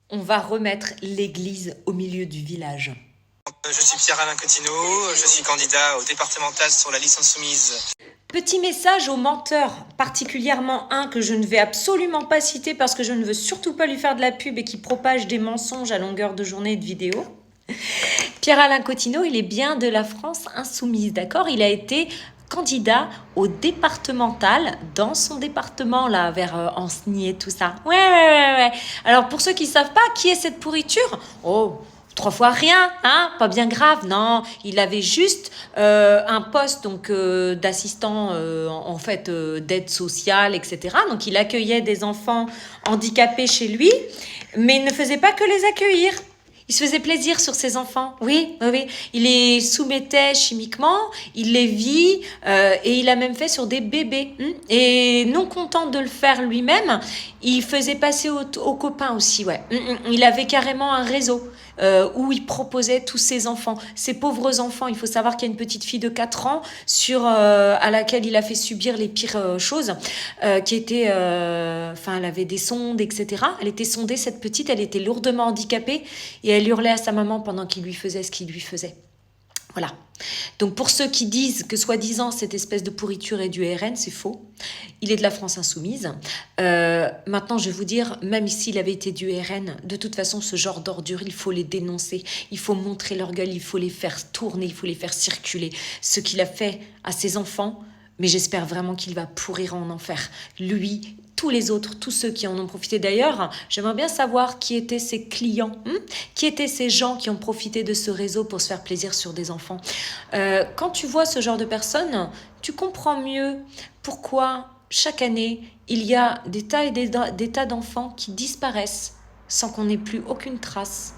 On va remettre l'église au milieu du village. Je suis Pierre-Alain Cotineau, je suis candidat au départemental sur la liste insoumise. Petit message aux menteurs, particulièrement un que je ne vais absolument pas citer parce que je ne veux surtout pas lui faire de la pub et qui propage des mensonges à longueur de journée et de vidéo. Pierre-Alain Cotineau, il est bien de la France insoumise, d'accord? Il a été candidat au départemental dans son département, là, vers Ancenis et tout ça. Ouais. Alors, pour ceux qui ne savent pas, qui est cette pourriture? Oh, 3 fois rien, hein, pas bien grave, non. Il avait juste un poste donc d'assistant en fait d'aide sociale, etc. Donc il accueillait des enfants handicapés chez lui, mais il ne faisait pas que les accueillir. Il se faisait plaisir sur ses enfants, oui. Il les soumettait chimiquement, il les vit et il a même fait sur des bébés. Et non content de le faire lui-même, il faisait passer aux copains aussi, ouais. Il avait carrément un réseau où il proposait tous ses enfants, ses pauvres enfants. Il faut savoir qu'il y a une petite fille de 4 ans à laquelle il a fait subir les pires choses, qui était, elle avait des sondes, etc. Elle était sondée, cette petite, elle était lourdement handicapée et elle hurlait à sa maman pendant qu'il lui faisait ce qu'il lui faisait. Voilà. Donc pour ceux qui disent que soi-disant cette espèce de pourriture est du RN, c'est faux. Il est de la France insoumise. Maintenant, je vais vous dire, même s'il avait été du RN, de toute façon, ce genre d'ordures, il faut les dénoncer. Il faut montrer leur gueule, il faut les faire tourner, il faut les faire circuler. Ce qu'il a fait à ses enfants, mais j'espère vraiment qu'il va pourrir en enfer. Lui, tous les autres, tous ceux qui en ont profité d'ailleurs, j'aimerais bien savoir qui étaient ses clients, qui étaient ces gens qui ont profité de ce réseau pour se faire plaisir sur des enfants. Quand tu vois ce genre de personnes, tu comprends mieux pourquoi chaque année, il y a des tas et des tas d'enfants qui disparaissent sans qu'on n'ait plus aucune trace